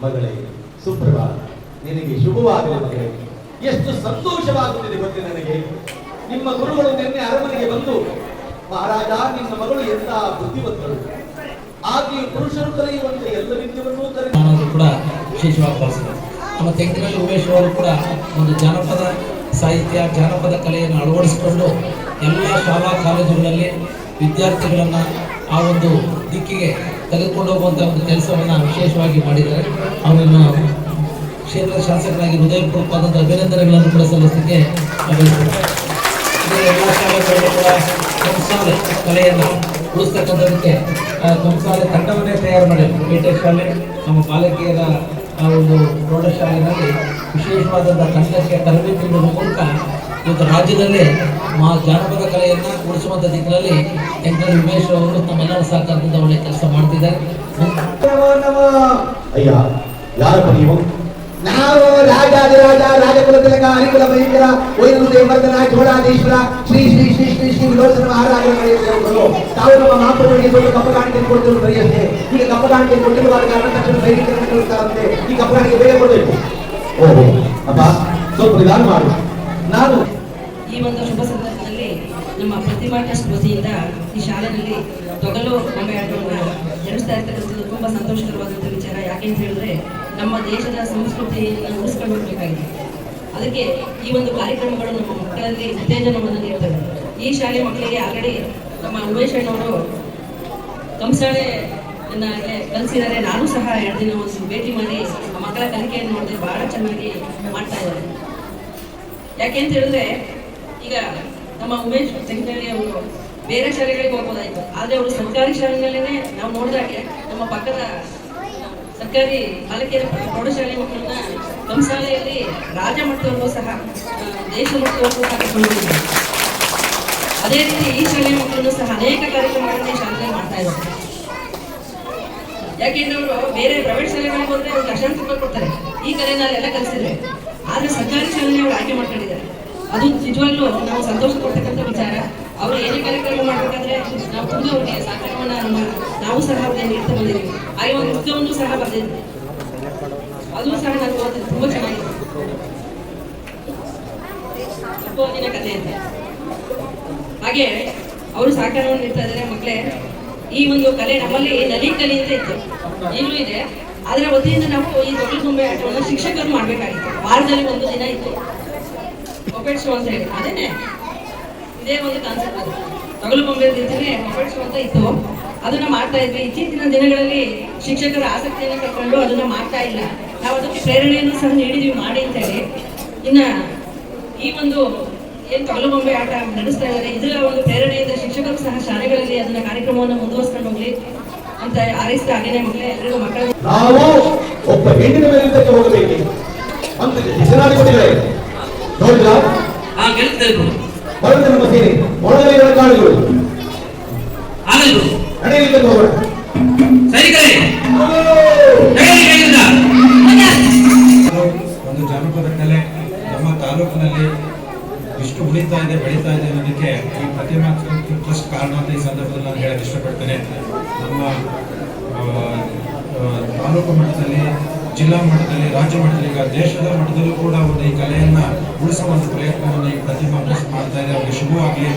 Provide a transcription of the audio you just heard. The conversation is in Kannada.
ಮಗಳೇ ಸುಪ್ರಭಾತ, ನಿನಗೆ ಶುಭವಾಗಲಿ ಮಗಳೇ. ಎಷ್ಟು ಸಂತೋಷವಾಗುತ್ತಿದೆ ಗೊತ್ತೇ ನನಗೆ. ನಿಮ್ಮ ಗುರುಗಳು ನಿನ್ನೆ ಅರಮನೆಗೆ ಬಂದು, ಮಹಾರಾಜ ನಿಮ್ಮ ಮಗಳು ಎಂತ ಬುದ್ಧಿವಂತರು, ಆಕೆಯು ಪುರುಷರು ಕಲಿಯುವಂತೆ ಎಲ್ಲ ವಿದ್ಯೆಯನ್ನು ಕಲಿಯುವುದು ಕೂಡ ವಿಶೇಷವಾಗಿ ಬಳಸಿದ್ದಾರೆ. ನಮ್ಮ ತೆಂಕಿನಲ್ಲಿ ಉಮೇಶ್ ಅವರು ಕೂಡ ಒಂದು ಜಾನಪದ ಸಾಹಿತ್ಯ ಜಾನಪದ ಕಲೆಯನ್ನು ಅಳವಡಿಸಿಕೊಂಡು ಎಲ್ಲ ಶಾಲಾ ಕಾಲೇಜುಗಳಲ್ಲಿ ವಿದ್ಯಾರ್ಥಿಗಳನ್ನು ಆ ಒಂದು ದಿಕ್ಕಿಗೆ ತೆಗೆದುಕೊಂಡು ಹೋಗುವಂಥ ಒಂದು ಕೆಲಸವನ್ನು ವಿಶೇಷವಾಗಿ ಮಾಡಿದ್ದಾರೆ. ಅವರನ್ನು ಕ್ಷೇತ್ರದ ಶಾಸಕರಾಗಿ ಹೃದಯಪೂರ್ವಕವಾದಂಥ ಅಭಿನಂದನೆಗಳನ್ನು ಕೂಡ ಸಲ್ಲಿಸಲಿಕ್ಕೆ ಎಲ್ಲ ಶಾಲೆಗಳು ಕೂಡ ಕಂಸಾಲೆ ಕಲೆಯನ್ನು ಉಳಿಸ್ತಕ್ಕಂಥದಕ್ಕೆ ಕಂಸಾಲೆ ತಂಡವನ್ನೇ ತಯಾರು ಮಾಡಿದ್ರು. ಪೇಟೆ ಶಾಲೆ ನಮ್ಮ ಬಾಲಕಿಯರ ಆ ಒಂದು ಪ್ರೌಢಶಾಲೆಯಲ್ಲಿ ವಿಶೇಷವಾದಂಥ ತಂಡಕ್ಕೆ ತರಬೇತಿ ನೀಡುವ ಮೂಲಕ ಇವತ್ತು ರಾಜ್ಯದಲ್ಲೇ ಜಾನಪದ ಕಲೆಯನ್ನು ಉಳಿಸುವಂಥ ದಿಕ್ಕಿನಲ್ಲಿ ಎಂಕಲ್ ಉಮೇಶ್ ಅವರು ತಮ್ಮೆಲ್ಲರ ಸಹಕಾರದಿಂದ ಒಳ್ಳೆ ಕೆಲಸ ಮಾಡ್ತಿದ್ದಾರೆ. ಅಯ್ಯ ಯಾರಪ್ಪ ನೀವು? ನಾವು ರಾಜಾದಿರಾಜ ರಾಜಕುಲ ತಿಲಕ ಹರಿಕುಲ ಭಯಂಕರ ವೈದ್ಯ ದೇವರ್ಧನ ಜೋಡಾಧೀಶ್ವರ ಶ್ರೀ ಶ್ರೀ ಶ್ರೀ ಶ್ರೀ ಶ್ರೀ ವಿಲೋಚನ ಮಹಾರಾಜರ ತಾವು ನಮ್ಮ ಮಾಪುರಗಳಿಗೆ ಸ್ವಲ್ಪ ಕಪ್ಪಗಾಣಿಕೆ ಕೊಡ್ತಿರೋ ಬರೆಯಷ್ಟೇ. ಈಗ ಕಪ್ಪಗಾಣಿಕೆ ಕೊಟ್ಟಿರುವ ಕಾರಣ ತಕ್ಷಣ ಬೈರಿಕೆ ಈ ಕಪ್ಪಗಾಣಿಕೆ ಬೇಗ ಕೊಡಬೇಕು. ಓಹೋ ಅಪ್ಪ, ಸ್ವಲ್ಪ ನಿಧಾನ ಮಾಡು. ನಾನು ಈ ಒಂದು ಶುಭ ಸಂದರ್ಭದಲ್ಲಿ ನಮ್ಮ ಪ್ರತಿಭಾ ಟ್ರಸ್ಟ್ ವತಿಯಿಂದ ಈ ಶಾಲೆಯಲ್ಲಿ ತೊಗಲು ಗೊಂಬೆ ಆಟವನ್ನು ನಡೆಸ್ತಾ ಇರ್ತಕ್ಕಂಥದ್ದು ತುಂಬಾ ಸಂತೋಷಕರವಾದಂಥ ವಿಚಾರ. ಯಾಕೆಂತ ಹೇಳಿದ್ರೆ ನಮ್ಮ ದೇಶದ ಸಂಸ್ಕೃತಿಯನ್ನು ಉಳಿಸ್ಕೊಂಡು ಹೋಗಬೇಕಾಗಿದೆ. ಅದಕ್ಕೆ ಈ ಒಂದು ಕಾರ್ಯಕ್ರಮಗಳು ನಮ್ಮ ಮಕ್ಕಳಲ್ಲಿ ಉತ್ತೇಜನವನ್ನು ನೀಡ್ತವೆ. ಈ ಶಾಲೆ ಮಕ್ಕಳಿಗೆ ಆಲ್ರೆಡಿ ನಮ್ಮ ಉಮೇಶ್ ಅಣ್ಣವರು ಕಂಸಾಳೆ ಕಲಿಸಿದ್ದಾರೆ. ನಾನು ಸಹ 2 ದಿನ ಒಂದು ಭೇಟಿ ಮಾಡಿ ಆ ಮಕ್ಕಳ ಕಲಿಕೆಯನ್ನು ನೋಡಿದ್ರೆ ಬಹಳ ಚೆನ್ನಾಗಿ ಮಾಡ್ತಾ ಇದ್ದಾರೆ. ಯಾಕೆಂತ ಹೇಳಿದ್ರೆ ಈಗ ನಮ್ಮ ಉಮೇಶ್ ತೆಂಕನಹಳ್ಳಿ ಅವರು ಬೇರೆ ಶಾಲೆಗಳಿಗೆ ಹೋಗ್ಬೋದಾಯ್ತು, ಆದ್ರೆ ಅವರು ಸರ್ಕಾರಿ ಶಾಲೆಯಲ್ಲೇ ನಾವು ನೋಡಿದಾಗೆ ನಮ್ಮ ಪಕ್ಕದ ಸರ್ಕಾರಿ ಬಾಲಕಿಯರ ಪ್ರೌಢಶಾಲೆ ಮಕ್ಕಳನ್ನ ಕಂಸಾಲೆಯಲ್ಲಿ ರಾಜ್ಯ ಮಟ್ಟದವರೆಗೂ ಸಹ ದೇಶ ಮಟ್ಟದವರೆಗೂ ಕರೆದುಕೊಂಡಿದ್ದಾರೆ. ಅದೇ ರೀತಿ ಈ ಶಾಲೆಯ ಮಕ್ಕಳನ್ನು ಸಹ ಅನೇಕ ಕಾರ್ಯಕ್ರಮಗಳನ್ನ ಈ ಶಾಲೆಯಲ್ಲಿ ಮಾಡ್ತಾ ಇದ್ದಾರೆ. ಯಾಕೆಂದ್ರೆ ಅವರು ಬೇರೆ ಪ್ರೈವೇಟ್ ಶಾಲೆಗಳಿಗೆ ಹೋದ್ರೆ ಅವ್ರು ಲಕ್ಷಾಂತರ ರೂಪಾಯಿ ಕೊಡ್ತಾರೆ, ಈ ಕಲೆನ ಎಲ್ಲ ಕಲಿಸಿದ್ರೆ. ಆದ್ರೆ ಸರ್ಕಾರಿ ಶಾಲೆಯಲ್ಲಿ ಅವ್ರು ಆಯ್ಕೆ ಮಾಡ್ಕೊಂಡಿದ್ದಾರೆ. ಅದು ನಿಜವಾಗ್ಲೂ ನಾವು ಸಂತೋಷ ಕೊಡ್ತಕ್ಕಂಥ ವಿಚಾರ. ಅವರು ಏನೇ ಕಾರ್ಯಕ್ರಮ ಮಾಡಬೇಕಾದ್ರೆ ನಾವು ತುಂಬ ಅವ್ರಿಗೆ ಸಹಕಾರವನ್ನು ನಾವು ಸಹ ಅವ್ರಿಗೆ ನೀಡ್ತಾ ಬಂದಿದ್ದೀವಿ. ಹಾಗೆ ಒಂದು ಪುಸ್ತಕವನ್ನು ಸಹ ಬರೆದಿದ್ವಿ, ಅದು ಸಹ ನಾನು ಓದಿದ್ದು ತುಂಬ ಚೆನ್ನಾಗಿದೆ. ಓದಿನ ಕಥೆ ಅಂತ ಹಾಗೆ ಅವರು ಸಹಕಾರವನ್ನು ನೀಡ್ತಾ ಇದ್ದಾರೆ. ಮಕ್ಕಳೇ, ಈ ಒಂದು ಕಲೆ ನಮ್ಮಲ್ಲಿ ನಲಿ ಕಲೆ ಅಂತ ಇತ್ತು, ಈಗಲೂ ಇದೆ. ಅದರ ವತಿಯಿಂದ ನಾವು ಈ ತೊಗಲು ಗೊಂಬೆ ಆಟವನ್ನು ಶಿಕ್ಷಕರು ಮಾಡಬೇಕಾಗಿತ್ತು. ವಾರದಲ್ಲಿ 1 ದಿನ ಇತ್ತು ಪಪೆಟ್ ಶೋ ಅಂತ ಹೇಳಿ. ಅದೇನೆ ಇದೇ ಒಂದು ಕಾನ್ಸೆಪ್ಟ್. ಅದು ತೊಗಲು ಗೊಂಬೆ ದಿನ ಪಪೆಟ್ ಶೋ ಅಂತ ಇತ್ತು, ಅದನ್ನ ಮಾಡ್ತಾ ಇದ್ವಿ. ಇತ್ತೀಚಿನ ದಿನಗಳಲ್ಲಿ ಶಿಕ್ಷಕರ ಆಸಕ್ತಿಯನ್ನು ಕಟ್ಕೊಂಡು ಅದನ್ನ ಮಾಡ್ತಾ ಇಲ್ಲ. ನಾವು ಅದಕ್ಕೆ ಪ್ರೇರಣೆಯನ್ನು ಸಹ ನೀಡಿದೀವಿ ಮಾಡಿ ಅಂತ ಹೇಳಿ. ಇನ್ನ ಈ ಒಂದು ಏನ್ ತೊಗಲು ಗೊಂಬೆ ಆಟ ನಡೆಸ್ತಾ ಇದ್ದಾರೆ, ಇದರ ಒಂದು ಪ್ರೇರಣೆಯಿಂದ ಶಿಕ್ಷಕರು ಸಹ ಶಾಲೆಗಳಲ್ಲಿ ಅದನ್ನ ಕಾರ್ಯಕ್ರಮವನ್ನು ಮುಂದುವರಿಸ್ಕೊಂಡು ಹೋಗ್ಲಿ ಅಂತ ಹಾರೈಸ್ತಾ. ಹಾಗೇನೆ ಮಕ್ಕಳೇ, ಎಲ್ಲರಿಗೂ ಮಕ್ಕಳು ನಾವು ಒಬ್ಬ ಹೆಣ್ಣಿನ ಮೇಲೆ ಹೋಗಬೇಕು ಅಂತ ಹೆಸರಾಡಿಕೊಂಡಿದ್ದಾರೆ. ನೋಡಿದ್ರ ಬರುತ್ತೆ ನಮ್ಮ ಸೇನೆ ಒಳಗಡೆ ಕಾಳುಗಳು ನಡೆಯಲಿಕ್ಕೆ ಹೋಗೋಣ. ಒಂದು ಜಾನಪದ ಕಲೆ ನಮ್ಮ ತಾಲೂಕಿನಲ್ಲಿ ಇಷ್ಟು ಉಳಿತಾ ಇದೆ, ಬೆಳೀತಾ ಇದೆ ಅನ್ನೋದಕ್ಕೆ ಈ ಪ್ರತಿಮಾ ಟ್ರಸ್ಟ್ ಕಾರಣ ಅಂತ ಈ ಸಂದರ್ಭದಲ್ಲಿ ನಾನು ಹೇಳಕ್ಕೆ ಇಷ್ಟಪಡ್ತೇನೆ. ನಮ್ಮ ತಾಲೂಕು ಮಟ್ಟದಲ್ಲಿ, ಜಿಲ್ಲಾ ಮಟ್ಟದಲ್ಲಿ, ರಾಜ್ಯ ಮಟ್ಟದಲ್ಲಿ, ಈಗ ದೇಶದ ಮಟ್ಟದಲ್ಲೂ ಕೂಡ ಒಂದು ಈ ಕಲೆಯನ್ನು ಉಳಿಸುವಂಥ ಪ್ರಯತ್ನವನ್ನು ಈ ಪ್ರತಿಮಾ ಟ್ರಸ್ಟ್ ಮಾಡ್ತಾ ಇದೆ. ಅವರಿಗೆ ಶುಭವಾಗಲಿ.